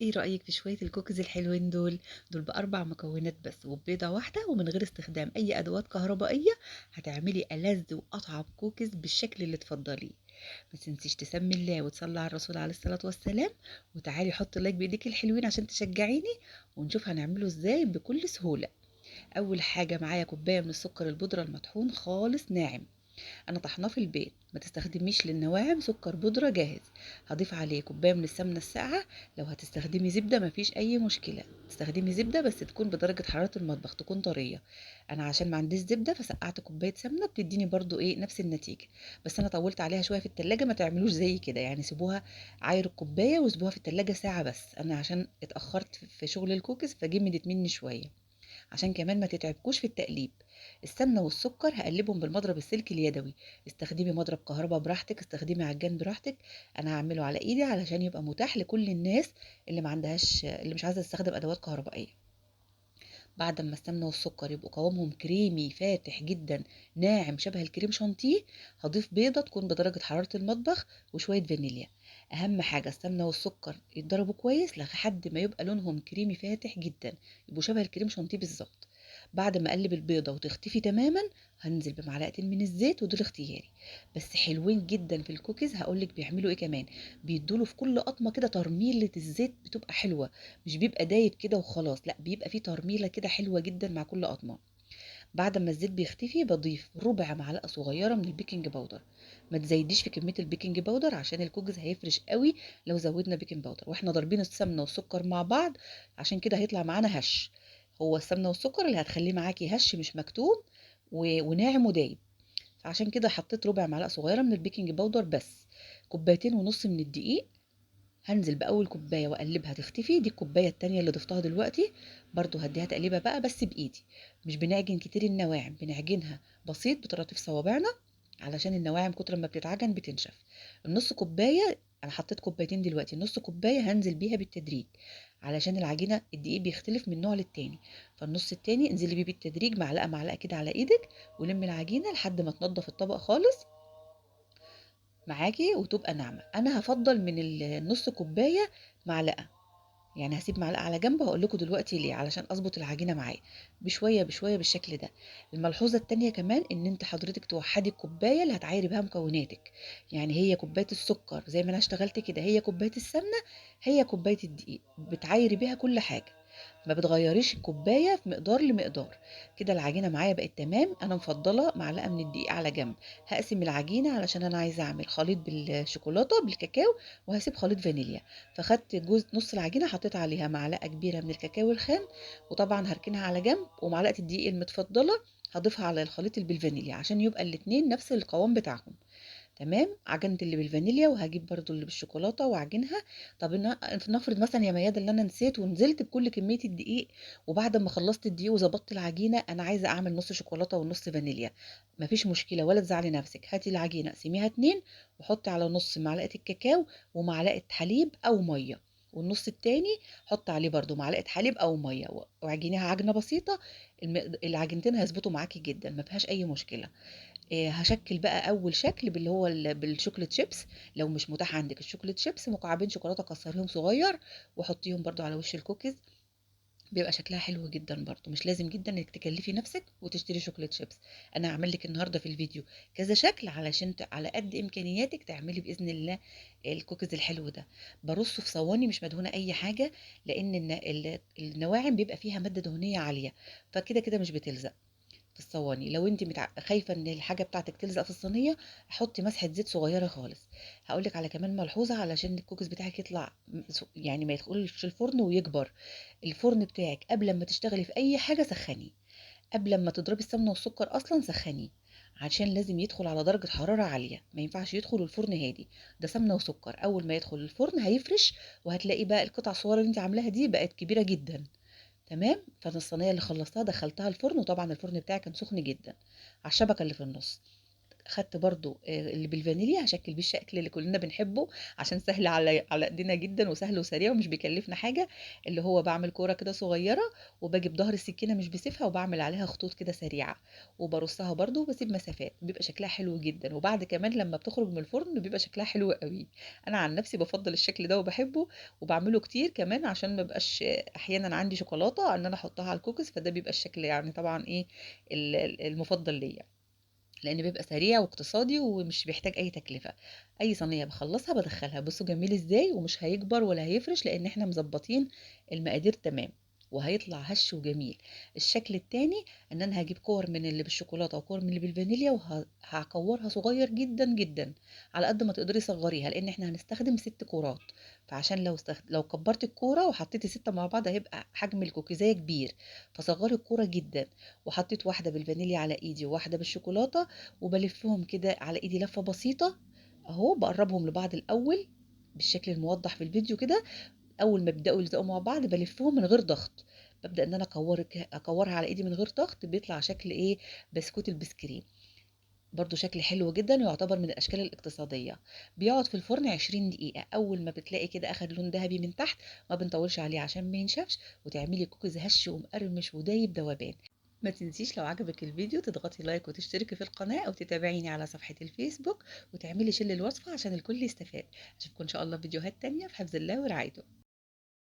ايه رأيك في شوية الكوكيز الحلوين دول بأربع مكونات بس وببيضة واحدة ومن غير استخدام أي أدوات كهربائية. هتعملي ألذ وأطعم كوكيز بالشكل اللي تفضليه. ما تنسيش تسمي الله وتصلي على الرسول عليه الصلاة والسلام. وتعالي حطي لايك بإيديك الحلوين عشان تشجعيني. ونشوف هنعمله ازاي بكل سهولة. أول حاجة معايا كوباية من السكر البودرة المطحون خالص ناعم. انا طحناه في البيت، ما تستخدميش للنواعم سكر بودرة جاهز. هضيف عليه كوباية من السمنة الساقعة. لو هتستخدمي زبدة مفيش اي مشكلة، تستخدمي زبدة بس تكون بدرجة حرارة المطبخ تكون طرية. انا عشان ما عنديش زبدة فسقعت كوباية سمنة بتديني برضو نفس النتيجة. بس انا طولت عليها شوية في التلاجة، ما تعملوش زي كده يعني، سيبوها عاير الكوباية وسيبوها في التلاجة ساعة بس. انا عشان اتأخرت في شغل الكوكيز فجمدت مني شوية. عشان كمان ما تتعبكوش في التقليب. السمنة والسكر هقلبهم بالمضرب السلك اليدوي. استخدمي مضرب كهرباء براحتك، استخدمي عجان براحتك. انا هعمله على ايدي علشان يبقى متاح لكل الناس اللي مش عايزه تستخدم ادوات كهربائيه. بعد ما السمنه والسكر يبقوا قوامهم كريمي فاتح جدا، ناعم شبه الكريم شانتيه، هضيف بيضه تكون بدرجه حراره المطبخ وشويه فانيليا. اهم حاجه السمنه والسكر يتضربوا كويس لحد ما يبقى لونهم كريمي فاتح جدا، يبقوا شبه الكريم شانتيه بالظبط. بعد ما اقلب البيضه وتختفي تماما، هنزل بمعلقتين من الزيت ودول اختياري. بس حلوين جدا في الكوكيز، هقولك بيعملوا ايه كمان. بيدوله في كل قطمه كده ترميله الزيت بتبقى حلوه. مش بيبقى دايب كده وخلاص، لا بيبقى فيه ترميله كده حلوه جدا مع كل قطمه. بعد ما الزيت بيختفي بضيف ربع معلقه صغيره من البيكنج باودر. ما تزيديش في كميه البيكنج باودر عشان الكوكيز هيفرش قوي لو زودنا بيكنج باودر، واحنا ضاربين السمنه والسكر مع بعض. عشان كده هيطلع معانا هش. هو السمنه والسكر اللي هتخليه معاكي هش مش مكتوم وناعم ودايب. فعشان كده حطيت ربع معلقه صغيره من البيكنج باودر بس. كوبايتين ونص من الدقيق. هنزل بأول كوباية وأقلبها تختفي، دي الكوباية التانية اللي ضفتها دلوقتي. برضو هديها تقليبة بقى بس بإيدي. مش بنعجن كتير النواعم، بنعجنها بسيط بطراطيف صوابعنا علشان النواعم كتر ما بتتعجن بتنشف. النص كوباية، أنا حطيت كوبايتين دلوقتي، نص كوباية هنزل بيها بالتدريج علشان العجينة الدقيق بيختلف من نوع للتاني. فالنص التاني انزلي بيه بالتدريج معلقة معلقة كده على ايدك، ولمي العجينة لحد ما تنضف الطبق خالص معاكي وتبقى ناعمة. أنا هفضل من النص كوباية معلقة، يعني هسيب معلقة على جنب، هقول لكم دلوقتي ليه، علشان اظبط العجينة معايا بشوية بشوية بالشكل ده. الملحوظة التانية كمان ان انت حضرتك توحدي الكوباية اللي هتعايري بها مكوناتك. يعني هي كوباية السكر زي ما انا اشتغلت كده، هي كوباية السمنة، هي كوباية الدقيق بتعايري بيها كل حاجة. ما بتغيريش الكوبايه في مقدار لمقدار. كده العجينه معايا بقت تمام. انا مفضله معلقه من الدقيق على جنب. هقسم العجينه علشان انا عايزه اعمل خليط بالشوكولاته بالكاكاو، وهسيب خليط فانيليا. فخدت جزء نص العجينه حطيت عليها معلقه كبيره من الكاكاو الخام، وطبعا هركنها على جنب، ومعلقه الدقيق المتفضله هضيفها على الخليط اللي بالفانيليا عشان يبقى الاتنين نفس القوام بتاعهم. تمام، عجنت اللي بالفانيليا وهجيب برضو اللي بالشوكولاته واعجنها. طب نفرض مثلا يا مياد اللي انا نسيت ونزلت بكل كميه الدقيق، وبعد ما خلصت الدقيق وظبطت العجينه انا عايزه اعمل نص شوكولاته ونص فانيليا. مفيش مشكله ولا تزعلي نفسك، هاتي العجينه اقسميها اتنين، وحطي على نص معلقه الكاكاو ومعلقه حليب او ميه، والنص التاني حط عليه برضو معلقه حليب او ميه واعجنيها عجنه بسيطه. العجينتين هيظبطوا معاكي جدا، ما فيهاش اي مشكله. هشكل بقى اول شكل باللي هو بالشوكليت شيبس. لو مش متاح عندك الشوكليت شيبس، مكعبين شوكولاته كسريهم صغير وحطيهم برضو على وش الكوكيز. بيبقى شكلها حلو جدا برضو، مش لازم جدا انك تكلفي نفسك وتشتري شوكليت شيبس. انا هعمل لك النهارده في الفيديو كذا شكل علشان على قد امكانياتك تعملي باذن الله الكوكيز الحلو ده. برصه في صواني مش مدهونه اي حاجه، لان النواعم بيبقى فيها ماده دهنيه عاليه، فكده كده مش بتلزق في الصواني. لو انت خايفه ان الحاجه بتاعتك تلزق في الصينيه، حطي مسحه زيت صغيره خالص. هقولك على كمان ملحوظه علشان الكوكيز بتاعك يطلع يعني ما يدخلش الفرن ويكبر. الفرن بتاعك قبل ما تشتغلي في اي حاجه سخنيه، قبل ما تضربي السمنه والسكر اصلا سخنيه، عشان لازم يدخل على درجة حرارة عالية، ما ينفعش يدخل الفرن هادي. ده سمنة وسكر، أول ما يدخل الفرن هيفرش، وهتلاقي بقى القطع الصغيرة اللي انت عاملاها دي بقت كبيرة جدا. تمام. فانا الصينيه اللي خلصتها دخلتها الفرن، وطبعا الفرن بتاعي كان سخن جدا على الشبكه اللي في النص. خدت برضه اللي بالفانيليا هاشكّل بيه الشكل اللي كلنا بنحبه، عشان سهل على إيدينا جدًا وسهل وسريع ومش بيكلّفنا حاجة، اللي هو باعمل كورة كده صغيّرة وباجي بضهر السكينة مش بسيفها وباعمل عليها خطوط كده سريعة، وبارصّها برضه وباسيب مسافات، بيبقى شكلها حلو جدًا، وبعد كمان لمّا بتخرج من الفرن بيبقى شكلها حلو أوي. أنا عن نفسي بافضّل الشكل ده وباحبه، وباعمله كتير كمان عشان ما يبقاش أحيانًا عندي شوكولاتة إن أنا أحطها على الكوكيز، فده بيبقى الشكل يعني طبعًا إيه المفضل ليّا. لإن بيبقى سريع واقتصادي ومش بيحتاج أي تكلفة، أي صينية باخلّصها بادخّلها، بُصّوا جميل إزاي ومش هيكبر ولا هيفرش لإن إحنا مضبّطين المقادير تمام، وهيطلع هش وجميل. الشكل التاني إن أنا هاجيب كور من اللي بالشوكولاتة وكور من اللي بالفانيليا هاكوّرها صغيّر جدًا، جدًا، على قد ما تقدري صغّريها، لإن إحنا هنستخدم 6 كورات، فعشان لو كبّرتِ الكورة وحطيتِ 6 مع بعض هيبقى حجم الكوكيزاية كبير، فصغّري الكورة جدًا، وحطيت واحدة بالفانيليا على إيدي وواحدة بالشوكولاتة وبالفّهم كده على إيدي لفّة بسيطة أهو، باقرّبهم لبعض الأول بالشكل الموضّح في الفيديو كده، أول ما يبدأوا يلزقوا مع بعض بالفّهم من غير ضغط، بابدأ إن أنا أكوّرها على إيدي من غير ضغط، بيطلع شكل إيه، بسكوت البسكريم، برضه شكل حلو جدًا ويعتبر من الأشكال الاقتصادية، بيقعد في الفرن 20 دقيقة، أول ما بتلاقي كده أخد لون دهبي من تحت ما بنطوّلش عليه عشان ما ينشفش، وتعملي كوكيز هش ومقرمش ودايب دوبان. ما تنسيش لو عجبك الفيديو تضغطي لايك وتشتركي في القناة أو تتابعيني على صفحة الفيسبوك وتعملي شير للوصفة عشان الكل يستفاد. أشوفكم إن شاء الله في فيديوهات تانية في حفظ الله ورعايته.